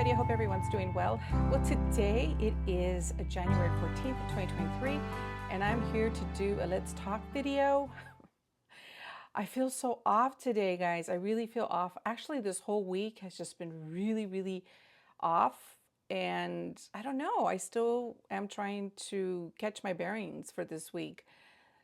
everybody. I hope everyone's doing well. Well, today it is January 14th, 2023, and I'm here to do a Let's Talk video. I feel so off today, guys. I really feel off. Actually, this whole week has just been really off, and I don't know. I still am trying to catch my bearings for this week.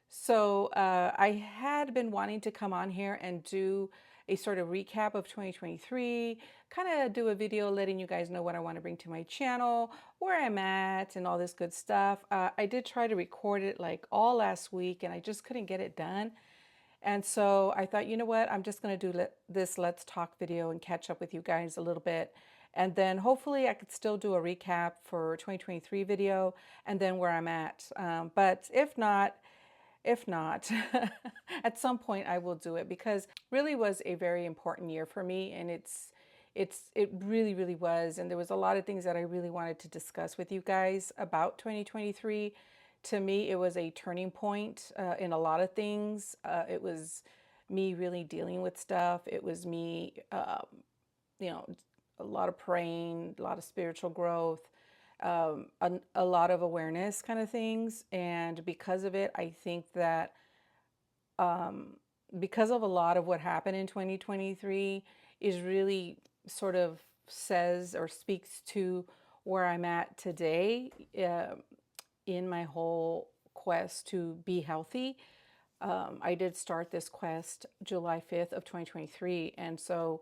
So I had been wanting to come on here and do a sort of recap of 2023, kind of do a video letting you guys know what I want to bring to my channel, where I'm at, and all this good stuff. I did try to record it like all last week, and I just couldn't get it done. And so I thought, you know what, I'm just going to do this Let's Talk video and catch up with you guys a little bit. And then hopefully I could still do a recap for 2023 video and then where I'm at. But if not, at some point I will do it, because it really was a very important year for me, and it really was. And there was a lot of things that I really wanted to discuss with you guys about 2023. To me, it was a turning point in a lot of things. It was me really dealing with stuff. It was me, you know, a lot of praying, a lot of spiritual growth, a lot of awareness kind of things. And because of it, I think that because of a lot of what happened in 2023 is really sort of says or speaks to where I'm at today in my whole quest to be healthy. I did start this quest July 5th of 2023. And so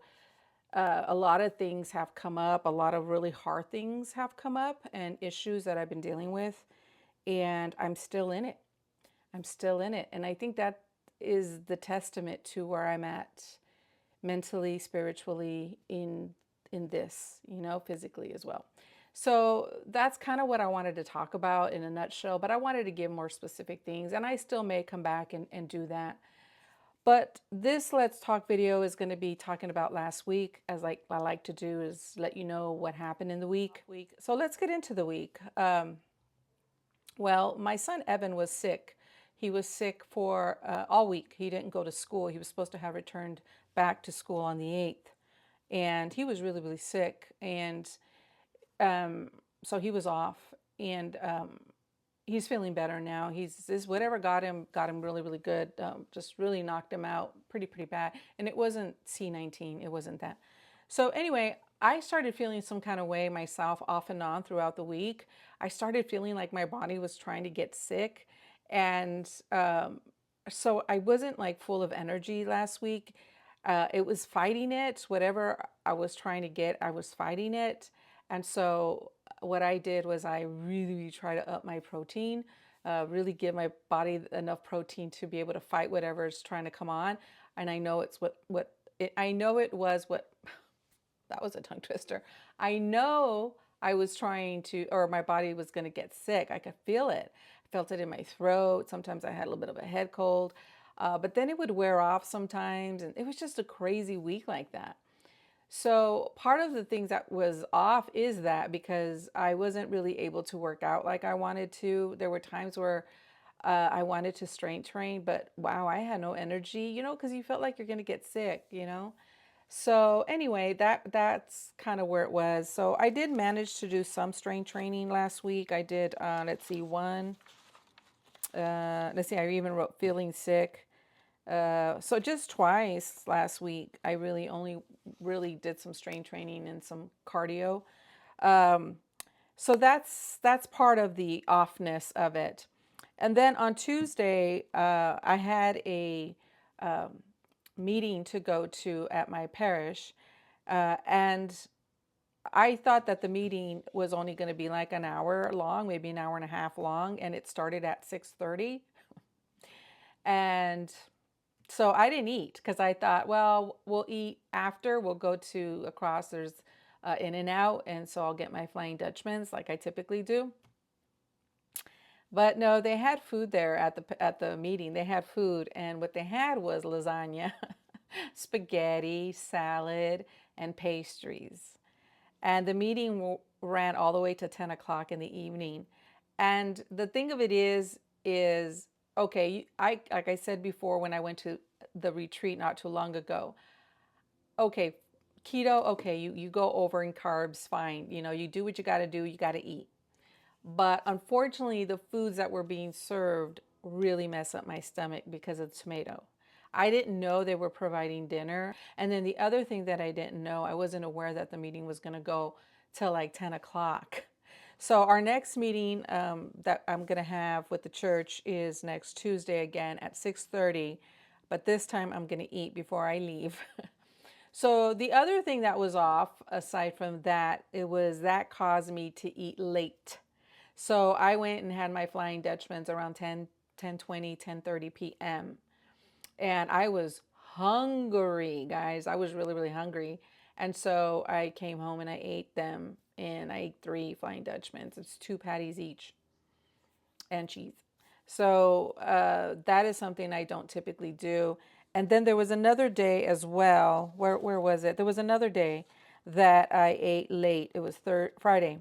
a lot of things have come up, a lot of really hard things have come up, and issues that I've been dealing with, and I'm still in it. I'm still in it. And I think that is the testament to where I'm at mentally, spiritually, in this, physically as well. So that's kind of what I wanted to talk about in a nutshell, but I wanted to give more specific things, and I still may come back and do that. But this Let's Talk video is going to be talking about last week, as like I like to do, is let you know what happened in the week. So let's get into the week. Well, my son Evan was sick. He was sick for all week. He didn't go to school. He was supposed to have returned back to school on the 8th. And he was really sick. And so he was off. And he's feeling better now. This whatever got him really good. Just really knocked him out pretty bad. And it wasn't C19. It wasn't that. So anyway, I started feeling some kind of way myself off and on throughout the week. I started feeling like my body was trying to get sick. And so I wasn't like full of energy last week. It was fighting it. Whatever I was trying to get, I was fighting it. And so what I did was I really tried to up my protein, really give my body enough protein to be able to fight whatever is trying to come on. And I know it's that was a tongue twister. I know I was trying to, or my body was going to get sick. I could feel it. I felt it in my throat. Sometimes I had a little bit of a head cold, but then it would wear off sometimes. And it was just a crazy week like that. So part of the things that was off is that because I wasn't really able to work out like I wanted to. There were times where I wanted to strength train, but wow, I had no energy, because you felt like you're going to get sick, So anyway, that's kind of where it was. So I did manage to do some strength training last week. I did, I even wrote feeling sick. So just twice last week, I only really did some strength training and some cardio. So that's part of the offness of it. And then on Tuesday, I had a meeting to go to at my parish, and I thought that the meeting was only going to be like an hour long, maybe an hour and a half long, and it started at 6:30. And so I didn't eat because I thought, well, we'll eat after. We'll go to across. There's In-N-Out, and so I'll get my Flying Dutchmans like I typically do. But no, they had food there at the meeting. They had food, and what they had was lasagna, spaghetti, salad, and pastries. And the meeting ran all the way to 10 o'clock in the evening. And the thing of it is okay, like I said before when I went to the retreat not too long ago, okay, keto, okay, you go over in carbs, fine. You know, you do what you got to do, you got to eat. But unfortunately, the foods that were being served really mess up my stomach because of the tomato. I didn't know they were providing dinner. And then the other thing that I didn't know, I wasn't aware that the meeting was going to go till like 10 o'clock. So our next meeting that I'm going to have with the church is next Tuesday again at 6:30. But this time I'm going to eat before I leave. So the other thing that was off, aside from that, it was that caused me to eat late. So I went and had my Flying Dutchman's around 10:20, 10:30 p.m. And I was hungry, guys. I was really, really hungry. And so I came home and I ate them. And I ate 3 Flying Dutchmans. It's 2 patties each and cheese. So that is something I don't typically do. And then there was another day as well. Where was it? There was another day that I ate late. It was Friday.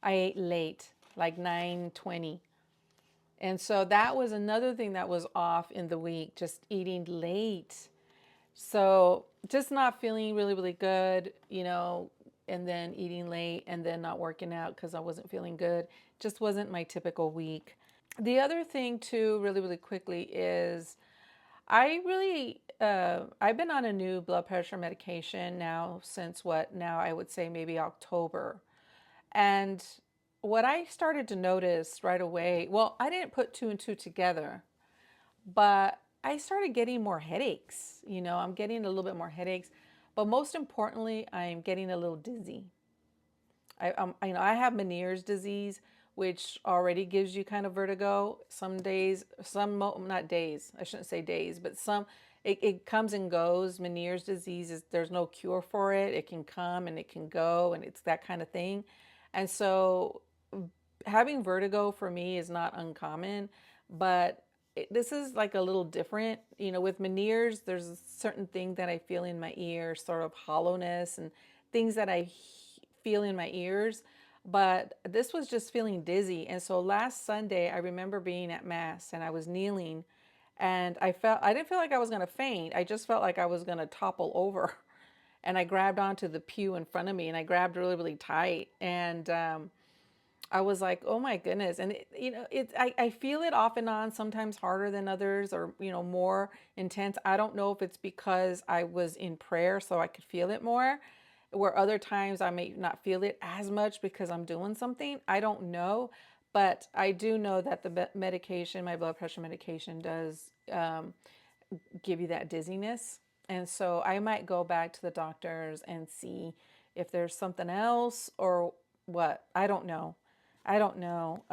I ate late, like 9:20. And so that was another thing that was off in the week, just eating late. So just not feeling really, really good, you know, and then eating late and then not working out because I wasn't feeling good. Just wasn't my typical week. The other thing too, really, really quickly, is I've been on a new blood pressure medication now since what now I would say maybe October. And what I started to notice right away, well, I didn't put two and two together, but I started getting more headaches. You know, I'm getting a little bit more headaches, but most importantly, I'm getting a little dizzy. You know, I have Meniere's disease, which already gives you kind of vertigo. Some days, not days, I shouldn't say days, but it comes and goes. Meniere's disease is, there's no cure for it. It can come and it can go, and it's that kind of thing. And so having vertigo for me is not uncommon, but this is like a little different. You know, with Meniere's, there's a certain thing that I feel in my ear, sort of hollowness and things that I feel in my ears. But this was just feeling dizzy. And so last Sunday, I remember being at Mass and I was kneeling and I didn't feel like I was going to faint. I just felt like I was going to topple over. And I grabbed onto the pew in front of me and I grabbed really, really tight. And I was like, oh my goodness. And, I feel it off and on, sometimes harder than others or, you know, more intense. I don't know if it's because I was in prayer so I could feel it more, where other times I may not feel it as much because I'm doing something. I don't know. But I do know that the medication, my blood pressure medication, does give you that dizziness. And so I might go back to the doctors and see if there's something else or what. I don't know. I don't know.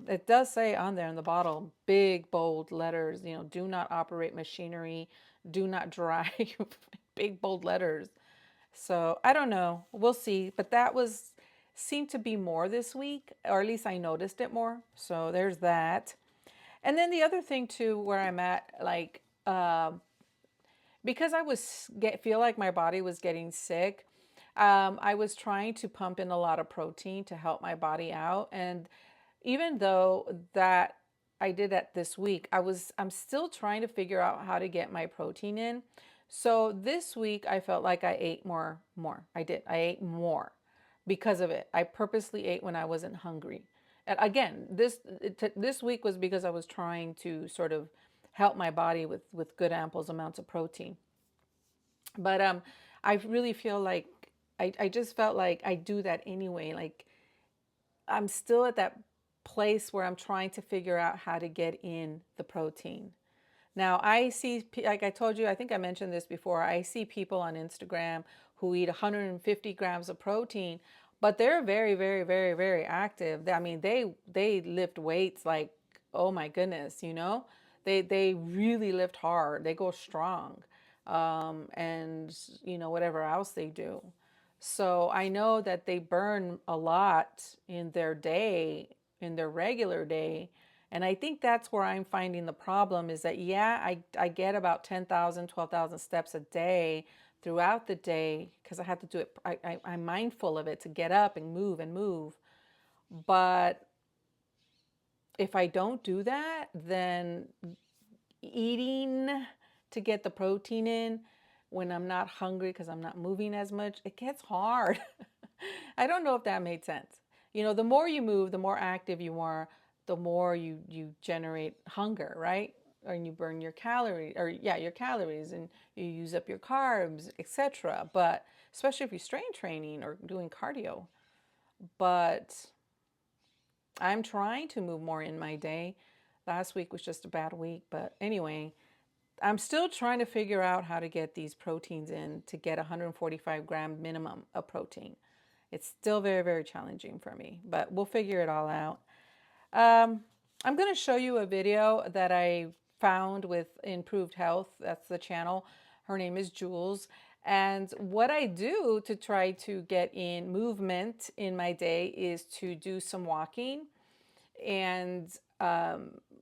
It does say on there in the bottle, big bold letters, you know, do not operate machinery, do not drive, big bold letters. So I don't know. We'll see. But that seemed to be more this week, or at least I noticed it more. So there's that. And then the other thing too, where I'm at, like, because feel like my body was getting sick, I was trying to pump in a lot of protein to help my body out. And even though that I did that this week, I'm still trying to figure out how to get my protein in. So this week I felt like I ate more. I did. I ate more because of it. I purposely ate when I wasn't hungry. And again, this week was because I was trying to sort of help my body with good ample amounts of protein. But I really feel like I just felt like I do that anyway. Like I'm still at that place where I'm trying to figure out how to get in the protein. Now, I see, like I told you, I think I mentioned this before, I see people on Instagram who eat 150 grams of protein, but they're very, very, very, very active. I mean, they lift weights like, oh my goodness, you know? They really lift hard. They go strong. And, you know, whatever else they do. So I know that they burn a lot in their day, in their regular day. And I think that's where I'm finding the problem is that, yeah, I get about 10,000, 12,000 steps a day throughout the day because I have to do it. I'm mindful of it to get up and move and move. But if I don't do that, then eating to get the protein in when I'm not hungry because I'm not moving as much, it gets hard. I don't know if that made sense. The more you move, the more active you are, the more you generate hunger, right? And you burn your calories, or yeah, your calories, and you use up your carbs, etc. But especially if you're strength training or doing cardio. But I'm trying to move more in my day. Last week was just a bad week, but anyway, I'm still trying to figure out how to get these proteins in to get 145-gram minimum of protein. It's still very, very challenging for me, but we'll figure it all out. I'm going to show you a video that I found with Improved Health. That's the channel. Her name is Jules. And what I do to try to get in movement in my day is to do some walking, and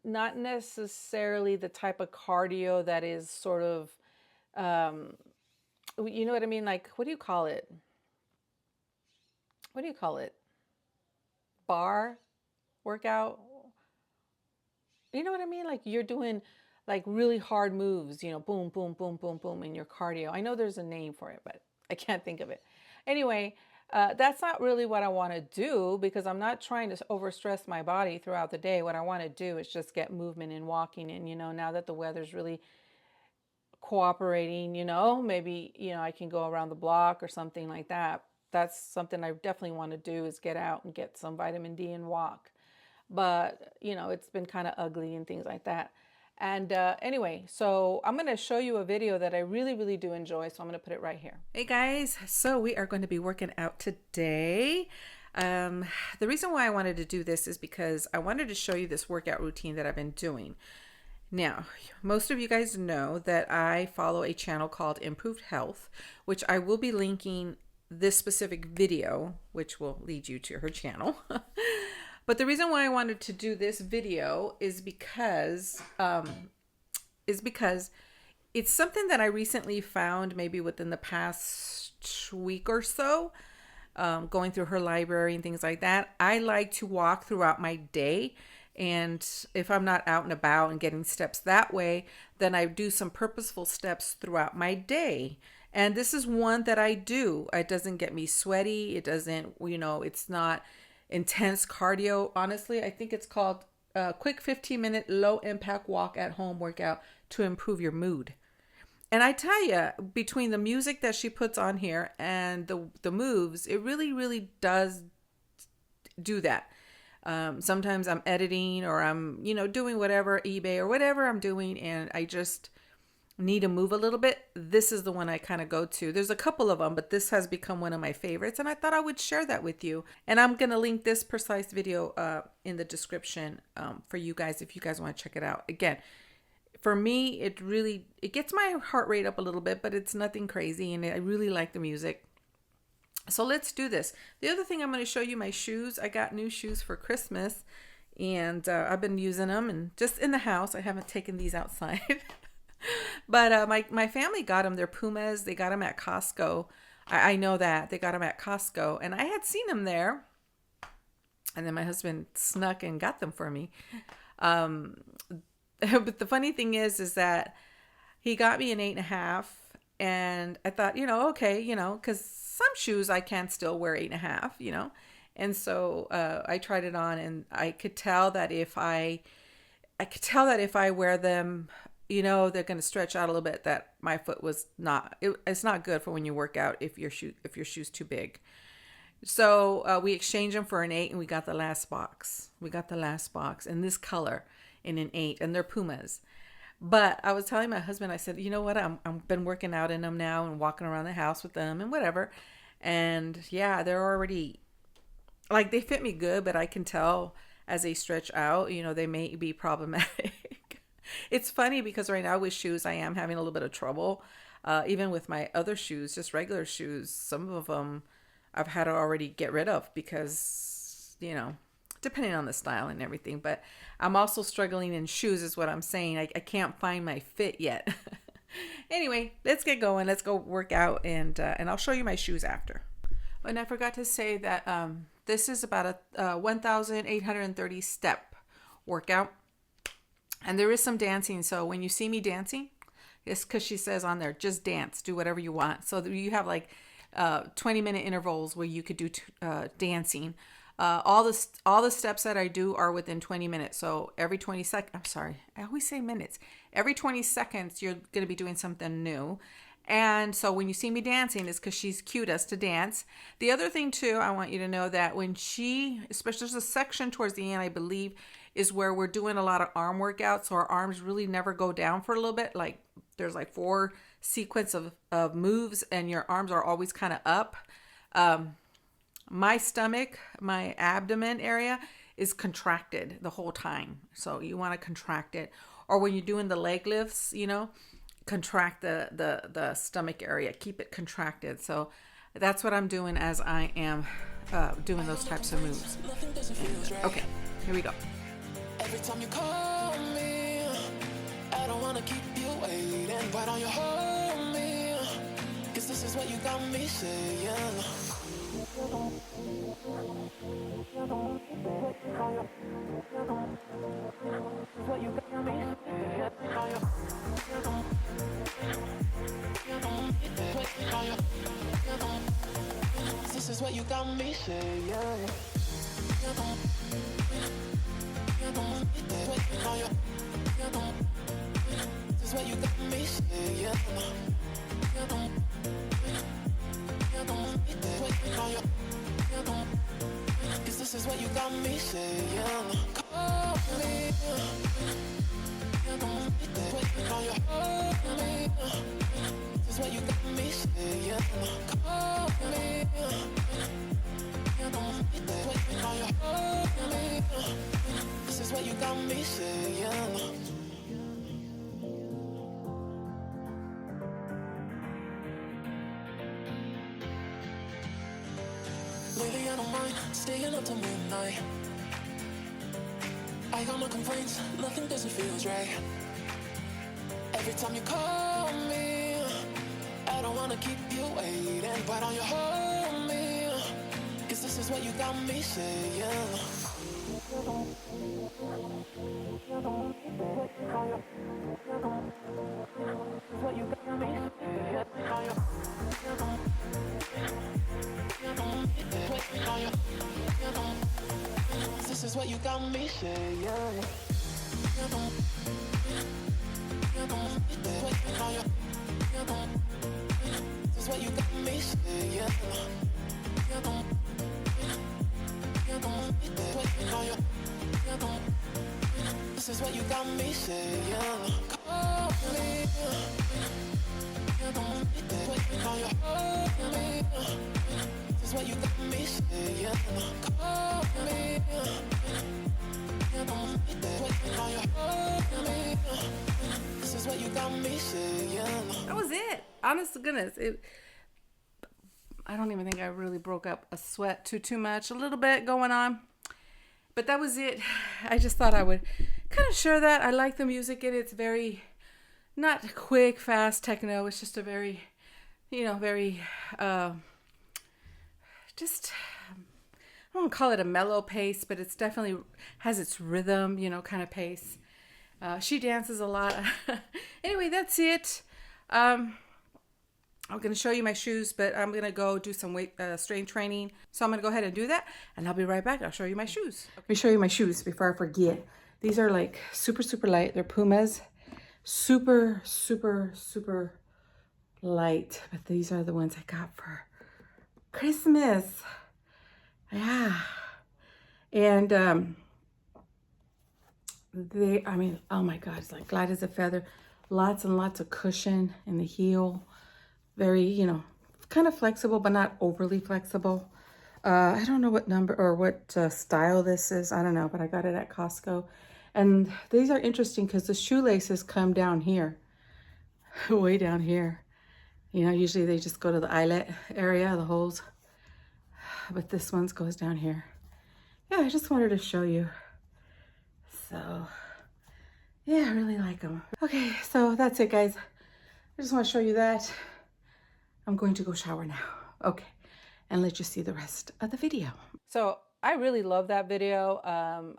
not necessarily the type of cardio that is sort of, you know what I mean? Like, what do you call it? What do you call it? Bar workout? You know what I mean? Like you're doing like really hard moves, boom, boom, boom, boom, boom in your cardio. I know there's a name for it, but I can't think of it. Anyway, that's not really what I want to do, because I'm not trying to overstress my body throughout the day. What I want to do is just get movement and walking. And, now that the weather's really cooperating, maybe, I can go around the block or something like that. That's something I definitely want to do, is get out and get some vitamin D and walk. But, it's been kind of ugly and things like that. And anyway, so I'm going to show you a video that I really, really do enjoy. So I'm going to put it right here. Hey guys, so we are going to be working out today. The reason why I wanted to do this is because I wanted to show you this workout routine that I've been doing. Now, most of you guys know that I follow a channel called Improved Health, which I will be linking this specific video, which will lead you to her channel. But the reason why I wanted to do this video is because it's something that I recently found, maybe within the past week or so, going through her library and things like that. I like to walk throughout my day, and if I'm not out and about and getting steps that way, then I do some purposeful steps throughout my day. And this is one that I do. It doesn't get me sweaty. It doesn't, it's not intense cardio. Honestly, I think it's called a quick 15-minute low impact walk at home workout to improve your mood. And I tell you, between the music that she puts on here and the moves, it really, really does do that. Sometimes I'm editing, or I'm, doing whatever, eBay or whatever I'm doing, and I just need to move a little bit. This is the one I kind of go to. There's a couple of them, but this has become one of my favorites, and I thought I would share that with you. And I'm going to link this precise video in the description for you guys if you guys want to check it out. Again, for me, it gets my heart rate up a little bit, but it's nothing crazy, and I really like the music. So let's do this. The other thing, I'm going to show you my shoes. I got new shoes for Christmas, and I've been using them and just in the house. I haven't taken these outside. But my family got them. They're Pumas. They got them at Costco. I know that. They got them at Costco. And I had seen them there. And then my husband snuck and got them for me. But the funny thing is that he got me an 8.5. And I thought, okay, because some shoes I can still wear 8.5, And so I tried it on, and I could tell that if I wear them, they're going to stretch out a little bit, that my foot was not, it's not good for when you work out if your shoe's too big. So we exchanged them for an 8, and we got the last box. In this color in an 8, and they're Pumas. But I was telling my husband, I said, you know what? I've been working out in them now and walking around the house with them and whatever. And yeah, they're already, like, they fit me good, but I can tell as they stretch out, they may be problematic. It's funny because right now with shoes, I am having a little bit of trouble. Even with my other shoes, just regular shoes, some of them I've had to already get rid of because, depending on the style and everything. But I'm also struggling in shoes is what I'm saying. I can't find my fit yet. Anyway, let's get going. Let's go work out, and I'll show you my shoes after. And I forgot to say that this is about a 1,830 step workout. And there is some dancing. So when you see me dancing, It's because she says on there, just dance, do whatever you want. So you have like 20-minute intervals where you could do dancing. All the steps that I do are within 20 minutes. So every 20 seconds, I'm sorry, I always say minutes. Every 20 seconds, you're going to be doing something new. And so when you see me dancing, it's because she's cued us to dance. The other thing too, I want you to know that when especially there's a section towards the end, I believe, is where we're doing a lot of arm workouts. So our arms really never go down for a little bit. Like there's like 4 sequence of moves and your arms are always kind of up. My stomach, my abdomen area is contracted the whole time. So you want to contract it. Or when you're doing the leg lifts, contract the stomach area, keep it contracted. So that's what I'm doing as I am doing those types of moves. Okay, here we go. Every time you call me, I don't want to keep you waiting. Why don't you hold me? 'Cause this is what you got me saying. This is what you got me saying. This is what you got me saying. Cause this is what you got me saying. Call me. This is what you got me saying. Call me. This is what you got me saying. Lately I don't mind staying up till midnight. I got no complaints, nothing doesn't feel right. Every time you call me, I don't wanna keep you waiting. Why don't you hold me? 'Cause this is what you got me saying. What you got me saying. This is what you got me saying. This is what you got me saying. This is what you got me saying. Call me. This is what you got me saying. Call me. This is what you got me saying. That was it. Honest to goodness. I don't even think I really broke up a sweat too much. A little bit going on. But that was it. I just thought I would kind of share that. I like the music. It's very, not quick, fast techno. It's just a very, very, just, I don't call it a mellow pace, but it's definitely has its rhythm, kind of pace. She dances a lot. Anyway, that's it. I'm going to show you my shoes, but I'm going to go do some weight strength training. So I'm going to go ahead and do that, and I'll be right back. I'll show you my shoes. Let me show you my shoes before I forget. These are like super, super light. They're Pumas. Super, super, super light. But these are the ones I got for Christmas. Yeah. And oh my God, it's like light as a feather. Lots and lots of cushion in the heel. Very, kind of flexible, but not overly flexible. I don't know what number or what style this is. I don't know, but I got it at Costco. And these are interesting because the shoelaces come down here, way down here. Usually they just go to the eyelet area, the holes. But this one goes down here. Yeah, I just wanted to show you. So, yeah, I really like them. Okay, so that's it, guys. I just want to show you that. I'm going to go shower now. Okay, and let you see the rest of the video. So I really love that video.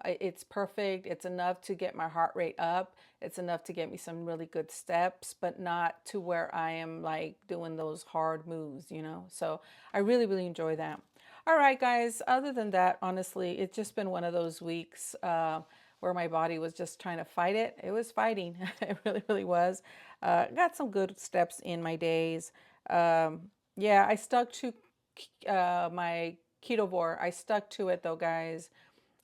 It's perfect. It's enough to get my heart rate up. It's enough to get me some really good steps, but not to where I am like doing those hard moves, you know? So I really, really enjoy that. All right, guys. Other than that, honestly, it's just been one of those weeks where my body was just trying to fight it. It was fighting. It really, really was. Got some good steps in my days. Yeah, I stuck to my Ketovore. I stuck to it though, guys.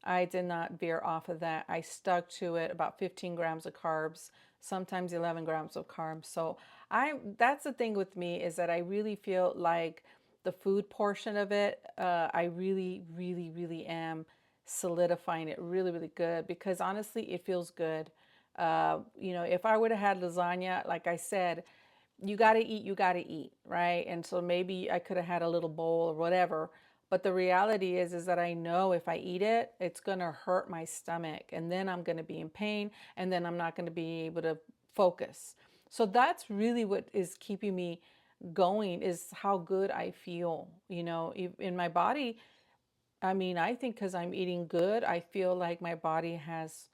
I did not veer off of that. I stuck to it, about 15 grams of carbs, sometimes 11 grams of carbs. So that's the thing with me, is that I really feel like the food portion of it, I really, really, really am solidifying it really, really good, because honestly, it feels good. You know, if I would have had lasagna, like I said, you got to eat, you got to eat, right? And so maybe I could have had a little bowl or whatever. But the reality is that I know if I eat it, it's going to hurt my stomach, and then I'm going to be in pain, and then I'm not going to be able to focus. So that's really what is keeping me going, is how good I feel, you know, in my body. I mean, I think because I'm eating good, I feel like my body has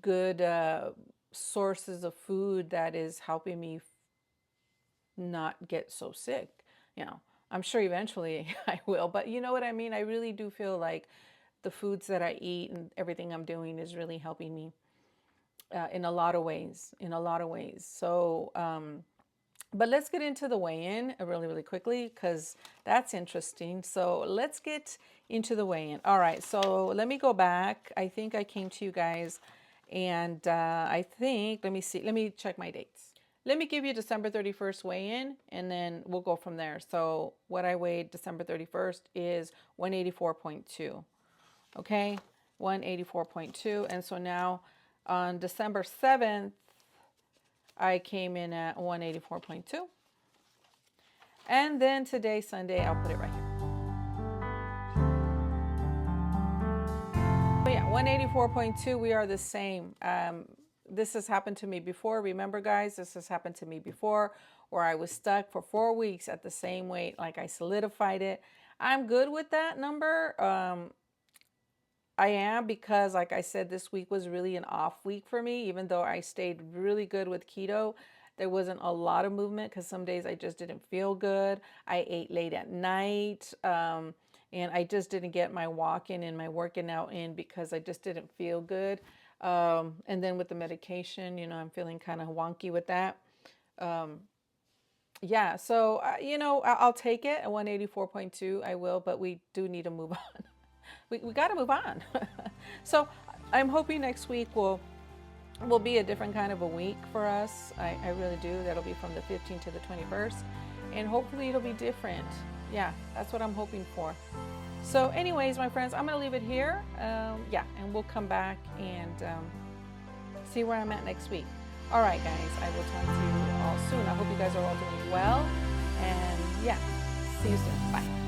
good sources of food that is helping me not get so sick. You know, I'm sure eventually I will, but you know what I mean? I really do feel like the foods that I eat and everything I'm doing is really helping me in a lot of ways, So, but let's get into the weigh-in really, really quickly, because that's interesting. So let's get into the weigh-in. All right, so let me go back. I think I came to you guys, and I think, let me see, let me check my dates. Let me give you December 31st weigh-in, and then we'll go from there. So what I weighed December 31st is 184.2, okay? 184.2, and so now on December 7th, I came in at 184.2. And then today, Sunday, I'll put it right here. But yeah, 184.2, we are the same. This has happened to me before. Remember, guys, this has happened to me before, where I was stuck for 4 weeks at the same weight, like I solidified it. I'm good with that number. I am, because like I said, this week was really an off week for me. Even though I stayed really good with keto, there wasn't a lot of movement, because some days I just didn't feel good. I ate late at night, and I just didn't get my walking and my working out in, because I just didn't feel good. And then with the medication, you know, I'm feeling kind of wonky with that. Yeah, so, you know, I'll take it at 184.2. I will, but we do need to move on. We got to move on. So I'm hoping next week will be a different kind of a week for us. I really do. That'll be from the 15th to the 21st. And hopefully it'll be different. Yeah, that's what I'm hoping for. So anyways, my friends, I'm going to leave it here. Yeah, and we'll come back and see where I'm at next week. All right, guys, I will talk to you all soon. I hope you guys are all doing well. And yeah, see you soon. Bye.